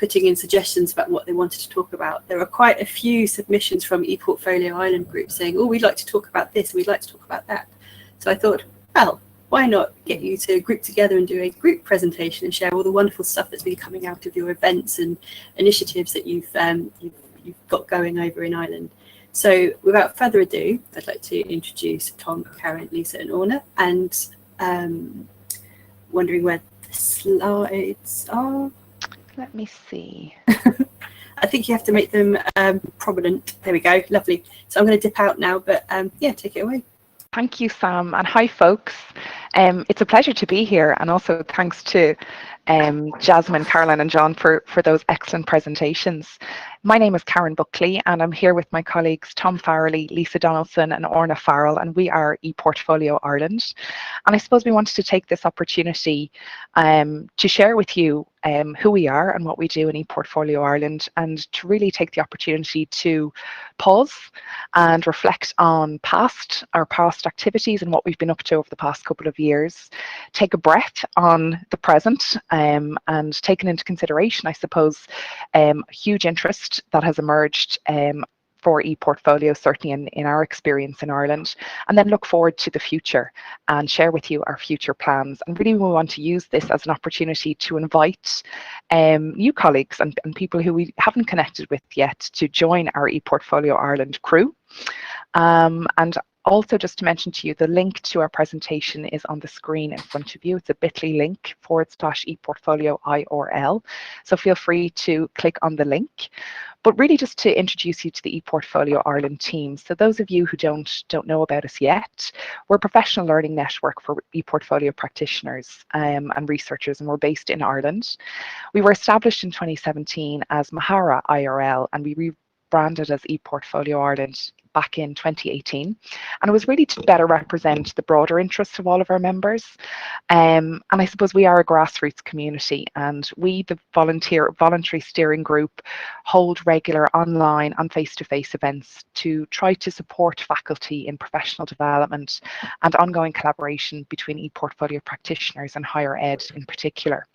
putting in suggestions about what they wanted to talk about. There are quite a few submissions from ePortfolio Ireland group saying, oh, we'd like to talk about this, we'd like to talk about that. So I thought, well, why not get you to group together and do a group presentation and share all the wonderful stuff that's been coming out of your events and initiatives that you've got going over in Ireland. So without further ado, I'd like to introduce Tom, Karen, Lisa and Orna, and wondering where the slides are. Let me see. I think you have to make them prominent. There we go, lovely. So I'm going to dip out now, but yeah, take it away. Thank you, Sam, and hi, folks. It's a pleasure to be here, and also thanks to Jasmine, Caroline and John for those excellent presentations. My name is Karen Buckley, and I'm here with my colleagues Tom Farrelly, Lisa Donaldson and Orna Ferrell, and we are ePortfolio Ireland. And I suppose we wanted to take this opportunity to share with you who we are and what we do in ePortfolio Ireland, and to really take the opportunity to pause and reflect on our past activities and what we've been up to over the past couple of years, take a breath on the present, and taken into consideration, I suppose, huge interest that has emerged for ePortfolio, certainly in our experience in Ireland, and then look forward to the future and share with you our future plans. And really we want to use this as an opportunity to invite new colleagues and people who we haven't connected with yet to join our ePortfolio Ireland crew. And also, just to mention to you, the link to our presentation is on the screen in front of you. It's a bit.ly link /ePortfolio IRL. So feel free to click on the link. But really just to introduce you to the ePortfolio Ireland team. So those of you who don't know about us yet, we're a professional learning network for ePortfolio practitioners and researchers, and we're based in Ireland. We were established in 2017 as Mahara IRL, and we rebranded as ePortfolio Ireland back in 2018, and it was really to better represent the broader interests of all of our members. And I suppose we are a grassroots community, and we, the voluntary steering group, hold regular online and face-to-face events to try to support faculty in professional development and ongoing collaboration between ePortfolio practitioners and higher ed in particular.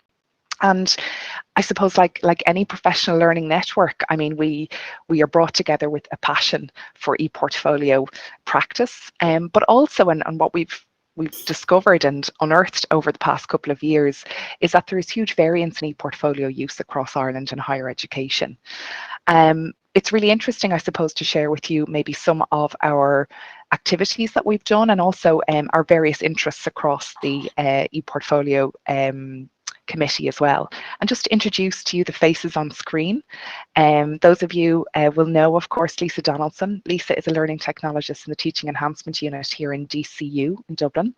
And I suppose like any professional learning network, I mean, we are brought together with a passion for ePortfolio practice, but also, and what we've discovered and unearthed over the past couple of years is that there is huge variance in ePortfolio use across Ireland and higher education. It's really interesting, I suppose, to share with you maybe some of our activities that we've done, and also our various interests across the ePortfolio committee as well. And just to introduce to you the faces on screen, those of you will know, of course, Lisa Donaldson. Lisa is a learning technologist in the Teaching Enhancement Unit here in DCU in Dublin.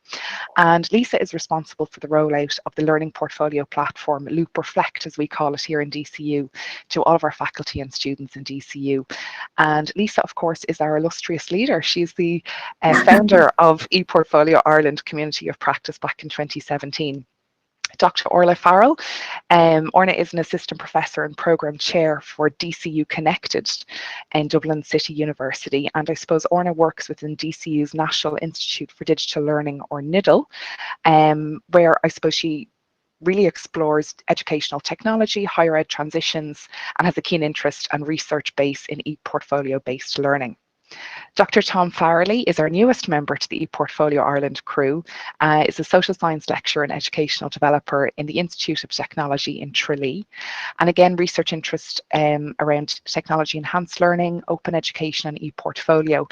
And Lisa is responsible for the rollout of the learning portfolio platform, Loop Reflect, as we call it here in DCU, to all of our faculty and students in DCU. And Lisa, of course, is our illustrious leader. She's the founder of ePortfolio Ireland Community of Practice back in 2017. Dr. Orna Ferrell. Orna is an assistant professor and programme chair for DCU Connected in Dublin City University. And I suppose Orna works within DCU's National Institute for Digital Learning, or NIDL, where I suppose she really explores educational technology, higher ed transitions, and has a keen interest and research base in ePortfolio-based learning. Dr. Tom Farrelly is our newest member to the ePortfolio Ireland crew, is a social science lecturer and educational developer in the Institute of Technology in Tralee. And again, research interest around technology enhanced learning, open education and ePortfolio.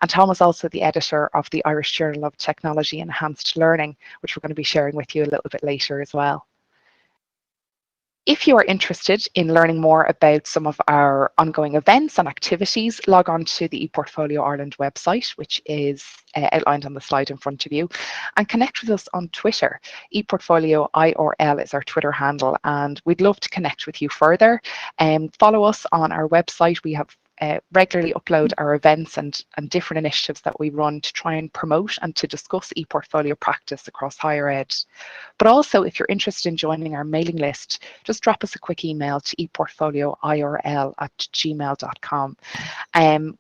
And Tom is also the editor of the Irish Journal of Technology Enhanced Learning, which we're going to be sharing with you a little bit later as well. If you are interested in learning more about some of our ongoing events and activities, log on to the ePortfolio Ireland website, which is outlined on the slide in front of you, and connect with us on Twitter. ePortfolio IRL is our Twitter handle, and we'd love to connect with you further. Follow us on our website. We have regularly upload our events and different initiatives that we run to try and promote and to discuss ePortfolio practice across higher ed. But also, if you're interested in joining our mailing list, just drop us a quick email to ePortfolioIRL@gmail.com.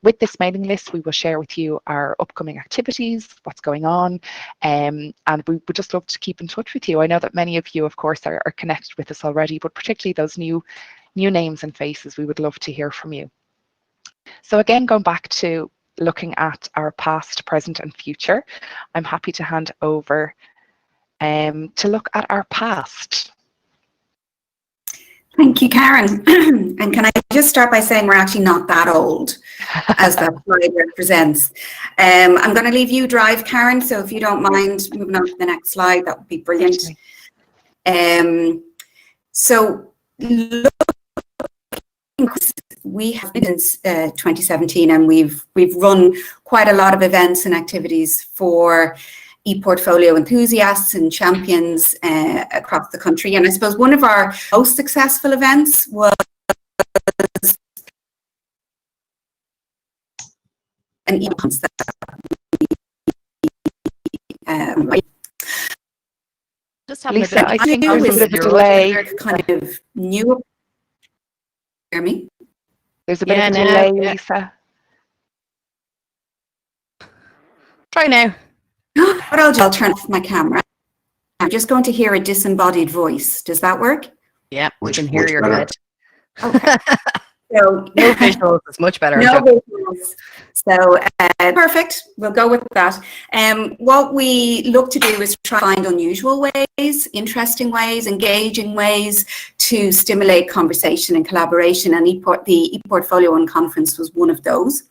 With this mailing list, we will share with you our upcoming activities, what's going on, and we would just love to keep in touch with you. I know that many of you, of course, are connected with us already, but particularly those new new names and faces, we would love to hear from you. So again, going back to looking at our past, present and future, I'm happy to hand over to look at our past. Thank you, Karen. And can I just start by saying we're actually not that old, as that slide represents. I'm going to leave you drive, Karen, so if you don't mind moving on to the next slide, that would be brilliant. So we have been since 2017, and we've run quite a lot of events and activities for ePortfolio enthusiasts and champions across the country. And I suppose one of our most successful events was an e-conference that just having Lisa, a bit I think there's a bit of a delay. kind of new. Hear me? There's a bit of a delay, Lisa. Try now. What I'll do, I'll turn off my camera. I'm just going to hear a disembodied voice. Does that work? Yeah, we can hear your head. Okay. So no visuals is much better. No visuals. So perfect. We'll go with that. What we look to do is try to find unusual ways, interesting ways, engaging ways to stimulate conversation and collaboration. And the ePortfolio and conference was one of those.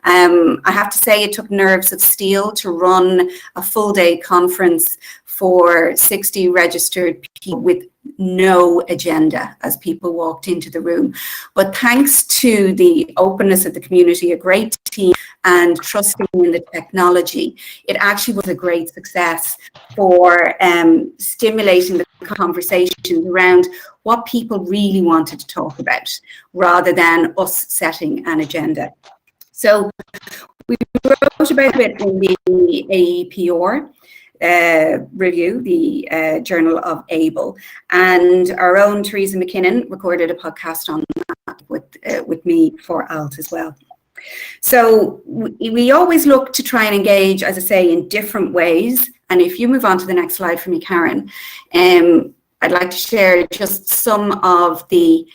I have to say it took nerves of steel to run a full day conference for 60 registered people with no agenda as people walked into the room. But thanks to the openness of the community, a great team, and trusting in the technology, it actually was a great success for stimulating the conversations around what people really wanted to talk about, rather than us setting an agenda. So we wrote about it in the AEPR review, the Journal of Able, and our own Teresa McKinnon recorded a podcast on that with me for ALT as well. So we always look to try and engage, as I say, in different ways. And if you move on to the next slide for me, Karen, I'd like to share just some of the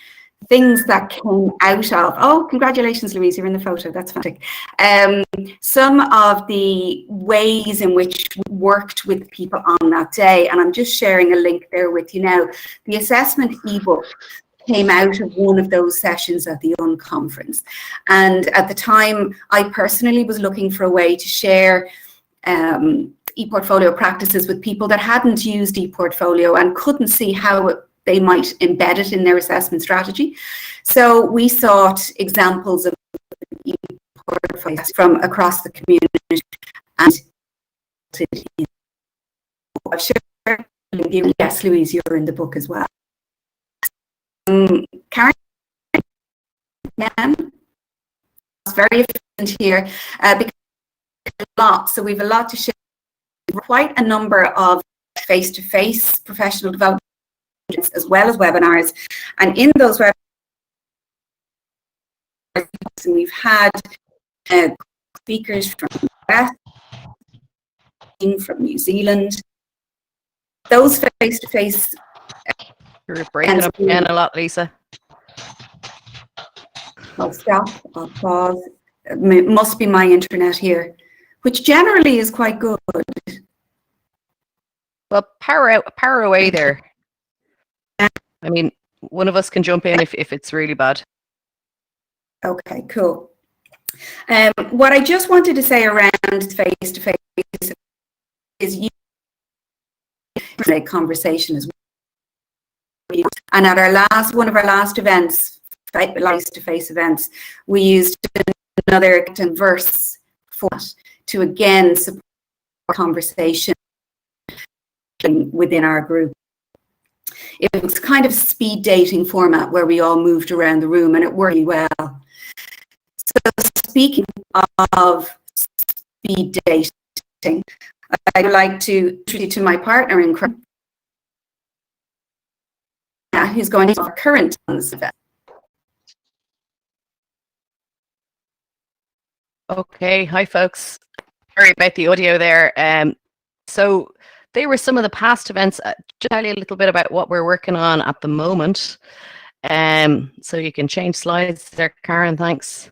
things that came out of, oh, congratulations, Louise, you're in the photo, that's fantastic. Some of the ways in which we worked with people on that day, and I'm just sharing a link there with you now. The assessment ebook came out of one of those sessions at the Unconference. And at the time, I personally was looking for a way to share ePortfolio practices with people that hadn't used ePortfolio and couldn't see how they might embed it in their assessment strategy. So we sought examples of ePortfolios from across the community, and yes, Louise, you're in the book as well. Karen, it's very efficient here because a lot. So we have a lot to share. Quite a number of face-to-face professional development as well as webinars, and in those webinars we've had speakers from the US, from New Zealand. Those face-to-face. You're breaking up again a lot, Lisa. I'll stop. I'll pause. It must be my internet here, which generally is quite good. Well, power away there. I mean, one of us can jump in if it's really bad. Okay, cool. What I just wanted to say around face-to-face is you make conversation as well. And at our one of our last events, face-to-face events, we used another verse format to again support conversation within our group. It was kind of speed dating format where we all moved around the room, and it worked really well. So speaking of speed dating, I'd like to introduce you to my partner in crime, who's going to our current event. Okay, hi folks. Sorry about the audio there. So they were some of the past events. Just tell you a little bit about what we're working on at the moment. So you can change slides there, Karen, thanks.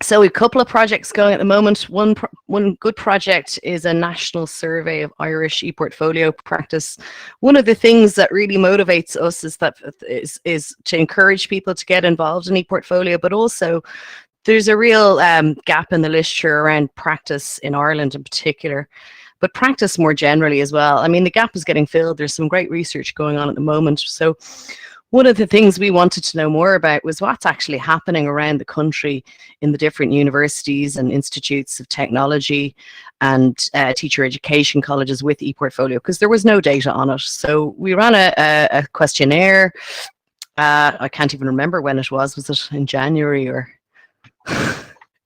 So we have a couple of projects going at the moment. One good project is a national survey of Irish ePortfolio practice. One of the things that really motivates us is to encourage people to get involved in ePortfolio, but also there's a real gap in the literature around practice in Ireland in particular, but practice more generally as well. I mean, the gap is getting filled. There's some great research going on at the moment. So one of the things we wanted to know more about was what's actually happening around the country in the different universities and institutes of technology and teacher education colleges with ePortfolio, because there was no data on it. So we ran a questionnaire. I can't even remember when it was. Was it in January or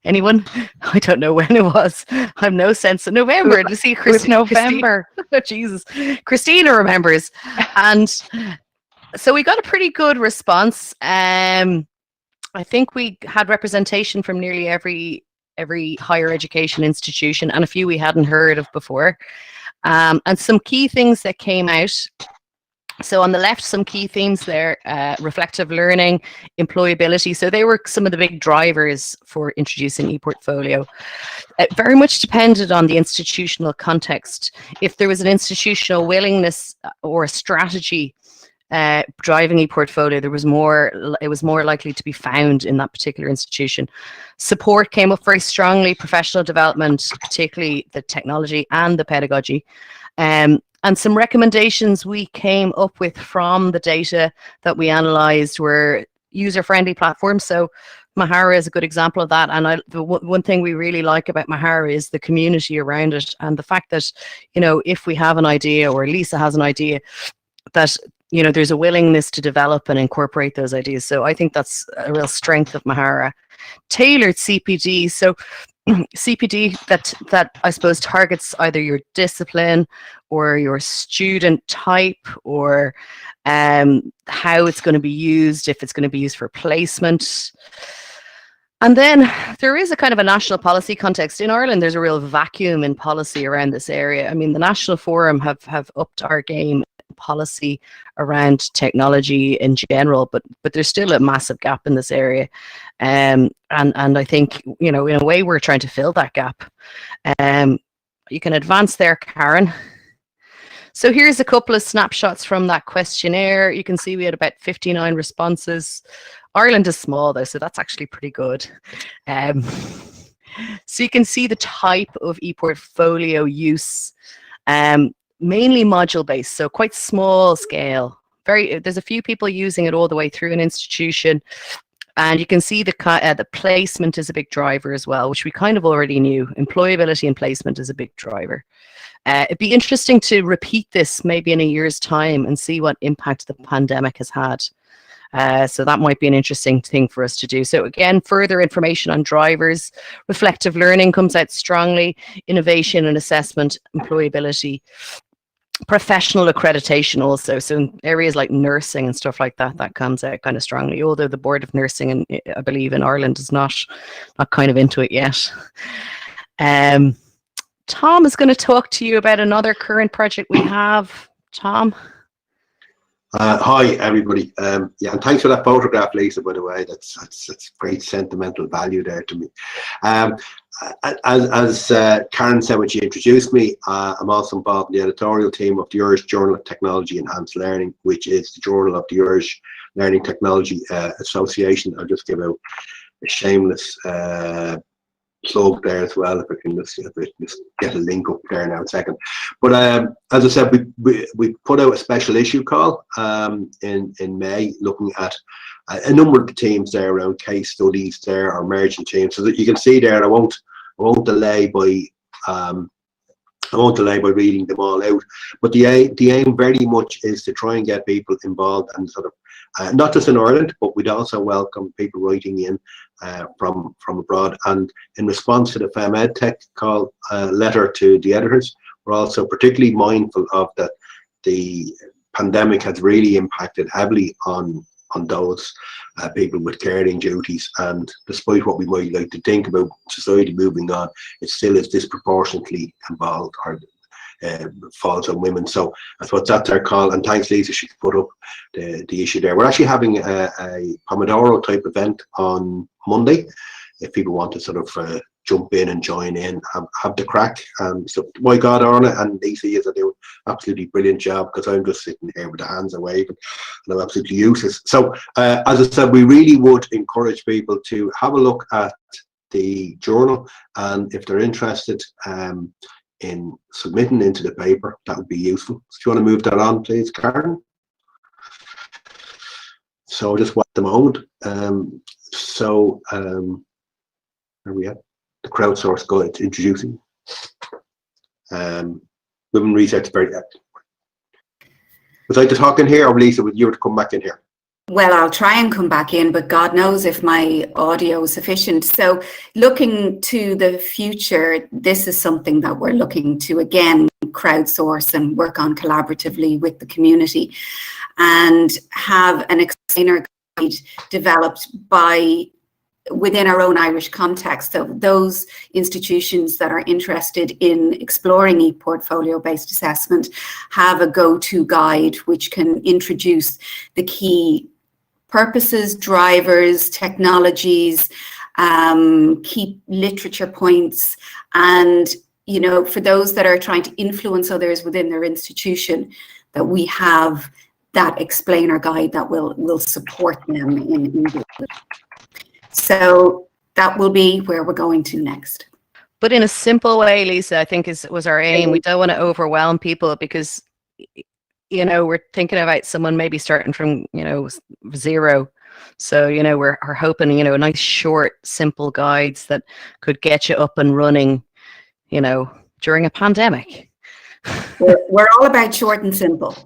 anyone? I don't know when it was. I have no sense of November. To see it was November. Oh, Jesus. Christina remembers. And so we got a pretty good response. I think we had representation from nearly every higher education institution and a few we hadn't heard of before. And some key things that came out. So on the left, some key themes there, reflective learning, employability. So they were some of the big drivers for introducing ePortfolio. It very much depended on the institutional context. If there was an institutional willingness or a strategy driving ePortfolio, it was more likely to be found in that particular institution. Support came up very strongly, professional development, particularly the technology and the pedagogy. And some recommendations we came up with from the data that we analysed were user-friendly platforms. So Mahara is a good example of that. And one thing we really like about Mahara is the community around it, and the fact that, you know, if we have an idea or Lisa has an idea, that, you know, there's a willingness to develop and incorporate those ideas. So I think that's a real strength of Mahara. Tailored CPD. So CPD that I suppose targets either your discipline or your student type, or how it's going to be used, if it's going to be used for placement. And then there is a kind of a national policy context. In Ireland, there's a real vacuum in policy around this area. I mean, the National Forum have upped our game policy around technology in general, but there's still a massive gap in this area, and I think, you know, in a way we're trying to fill that gap. You can advance there, Karen. So here's a couple of snapshots from that questionnaire. You can see we had about 59 responses. Ireland is small though, so that's actually pretty good. So you can see the type of ePortfolio use. Mainly module based, so quite small scale. There's a few people using it all the way through an institution, and you can see the placement is a big driver as well, which we kind of already knew. Employability and placement is a big driver. It'd be interesting to repeat this maybe in a year's time and see what impact the pandemic has had. So that might be an interesting thing for us to do. So again, further information on drivers. Reflective learning comes out strongly. Innovation and assessment, employability. Professional accreditation also, so in areas like nursing and stuff like that, that comes out kind of strongly, although the Board of Nursing, I believe in Ireland, is not kind of into it yet. Tom is going to talk to you about another current project we have. Tom? Hi everybody. Yeah, and thanks for that photograph, Lisa, by the way. That's great sentimental value there to me. As Karen said when she introduced me, I'm also involved in the editorial team of the Irish Journal of Technology Enhanced Learning, which is the journal of the Irish Learning Technology Association. I'll just give out a shameless plug there as well, if I can just get a link up there now in a second. But as I said, we put out a special issue call in May, looking at a number of the teams there around case studies there, or emerging teams, so that you can see there. And I won't delay by reading them all out, but the aim very much is to try and get people involved, and sort of not just in Ireland, but we'd also welcome people writing in from abroad. And in response to the FemEdTech call letter to the editors, we're also particularly mindful of that the pandemic has really impacted heavily on those people with caring duties, and despite what we might like to think about society moving on, it still is disproportionately involved, or falls on women. So I suppose that's our call. And thanks, Lisa, she put up the issue there. We're actually having a Pomodoro type event on Monday. If people want to sort of jump in and join in, have the crack. So my God, Orna and Lisa, you are doing absolutely brilliant job, because I'm just sitting here with the hands waving and I'm absolutely useless. So as I said, we really would encourage people to have a look at the journal, and if they're interested in submitting into the paper, that would be useful. So do you want to move that on, please, Karen? So just at the moment. Where are we at? The crowdsourced guide introducing women research. Very active. Would you like to talk in here, or Lisa, would you to come back in here? Well, I'll try and come back in, but God knows if my audio is sufficient. So looking to the future, this is something that we're looking to, again, crowdsource and work on collaboratively with the community, and have an explainer guide developed within our own Irish context. So those institutions that are interested in exploring ePortfolio based assessment have a go-to guide which can introduce the key purposes, drivers, technologies, key literature points, and for those that are trying to influence others within their institution, that we have that explainer guide that will support them in So that will be where we're going to next. But in a simple way, Lisa, I think was our aim. We don't want to overwhelm people, because we're thinking about someone maybe starting from zero. So we're hoping nice short simple guides that could get you up and running during a pandemic. We're all about short and simple.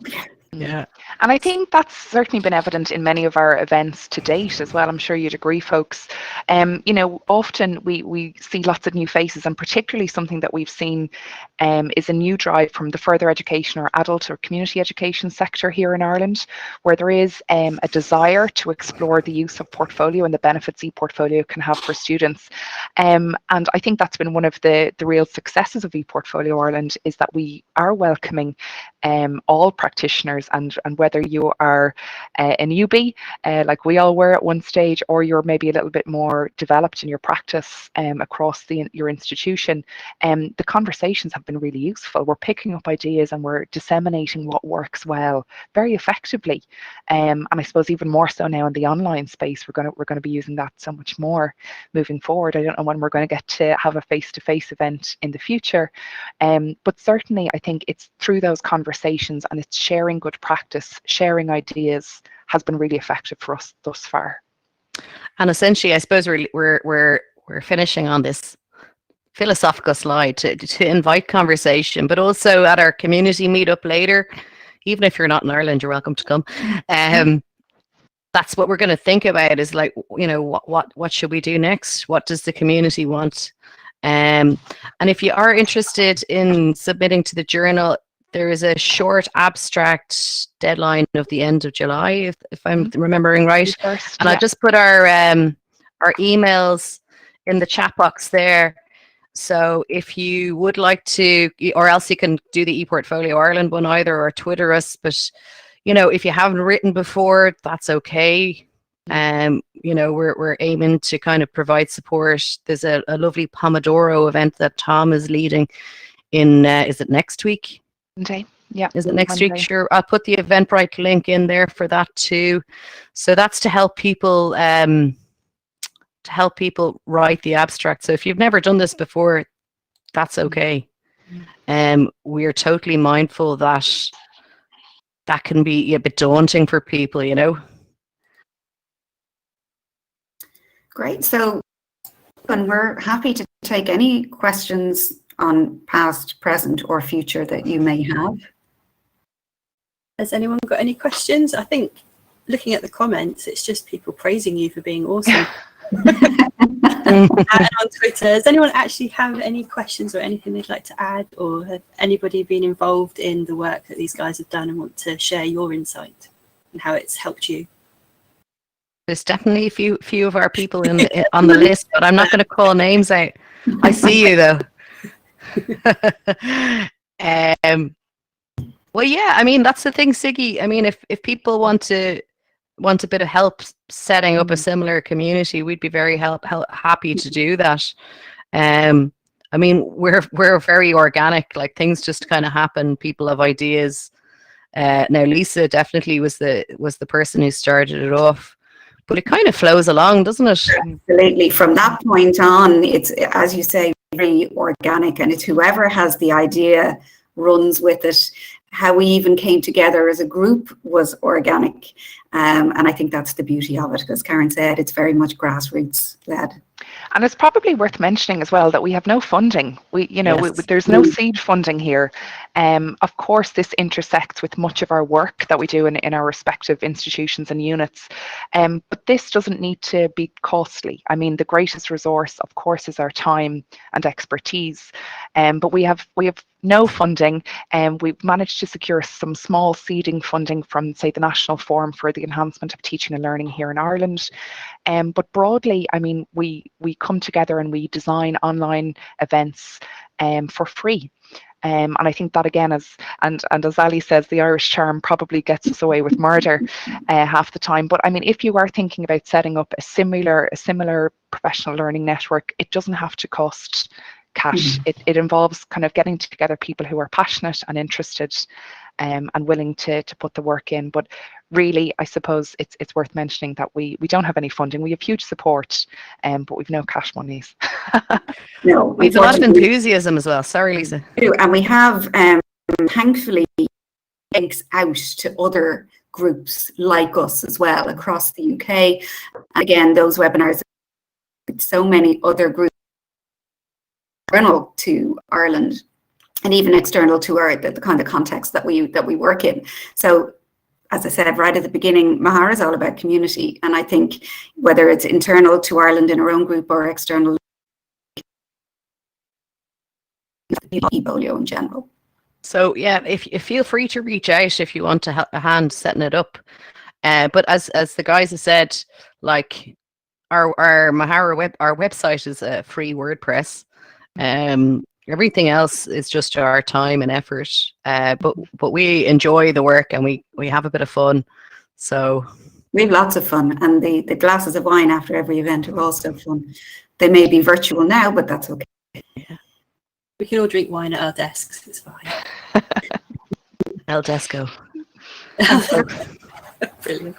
Yeah. And I think that's certainly been evident in many of our events to date as well. I'm sure you'd agree, folks. Often we see lots of new faces, and particularly something that we've seen is a new drive from the further education or adult or community education sector here in Ireland, where there is a desire to explore the use of portfolio and the benefits ePortfolio can have for students. And I think that's been one of the real successes of ePortfolio Ireland, is that we are welcoming all practitioners, and whether you are a newbie like we all were at one stage, or you're maybe a little bit more developed in your practice across your institution, the conversations have been really useful. We're picking up ideas and we're disseminating what works well very effectively, and I suppose even more so now in the online space, we're going to be using that so much more moving forward. I don't know when we're going to get to have a face-to-face event in the future, but certainly I think it's through those conversations and it's sharing good practice, sharing ideas, has been really effective for us thus far. And essentially, I suppose we're finishing on this philosophical slide to invite conversation, but also at our community meetup later, even if you're not in Ireland, you're welcome to come. That's what we're going to think about, is like, what should we do next? What does the community want? And if you are interested in submitting to the journal, there is a short abstract deadline of the end of July, if I'm remembering right. First, and I just put our emails in the chat box there. So if you would like to, or else you can do the ePortfolio Ireland one either, or Twitter us. But if you haven't written before, that's okay. We're aiming to kind of provide support. There's a lovely Pomodoro event that Tom is leading in. Is it next week? Okay. Yeah. Is it next Monday. week? Sure. I'll put the Eventbrite link in there for that too. So that's to help people write the abstract. So if you've never done this before, that's okay. We're totally mindful that that can be a bit daunting for people, Great. So, and we're happy to take any questions on past, present, or future that you may have. Has anyone got any questions? I think looking at the comments, it's just people praising you for being awesome. And on Twitter, does anyone actually have any questions or anything they'd like to add, or have anybody been involved in the work that these guys have done and want to share your insight and how it's helped you? There's definitely a few of our people on the list, but I'm not going to call names out. I see you though. Well, yeah, I mean, that's the thing, Siggy. I mean, if people want a bit of help setting up a similar community, we'd be very happy to do that. I mean, we're very organic, like things just kind of happen. People have ideas. Now Lisa definitely was the person who started it off, but it kind of flows along, doesn't it? Absolutely. From that point on, it's, as you say, very organic, and it's whoever has the idea runs with it. How we even came together as a group was organic, and I think that's the beauty of it, because Karen said it's very much grassroots led. And it's probably worth mentioning as well that we have no funding. There's no seed funding here. Of course, this intersects with much of our work that we do in our respective institutions and units. But this doesn't need to be costly. I mean, the greatest resource, of course, is our time and expertise. But we have no funding, and we've managed to secure some small seeding funding from, say, the National Forum for the Enhancement of Teaching and Learning here in Ireland. But broadly, I mean, we come together and we design online events for free. And I think that, again, as Ali says, the Irish charm probably gets us away with murder half the time. But I mean, if you are thinking about setting up a similar professional learning network, it doesn't have to cost cash. It involves kind of getting together people who are passionate and interested and willing to put the work in. But really, I suppose it's worth mentioning that we don't have any funding. We have huge support, but we've no cash monies. No, we've a lot of enthusiasm as well. Sorry, Lisa. And we have, thankfully, links out to other groups like us as well across the UK. Again, those webinars, so many other groups external to Ireland, and even external to the kind of context that we work in. So, as I said right at the beginning, Mahara is all about community, and I think whether it's internal to Ireland in our own group or external, ePortfolio in general. So yeah, if feel free to reach out if you want to help a hand setting it up. But as the guys have said, like our Mahara our website is a free WordPress. Everything else is just our time and effort. But we enjoy the work, and we have a bit of fun. So we have lots of fun, and the glasses of wine after every event are also fun. They may be virtual now, but that's okay. Yeah. We can all drink wine at our desks. It's fine. El Desco. Brilliant.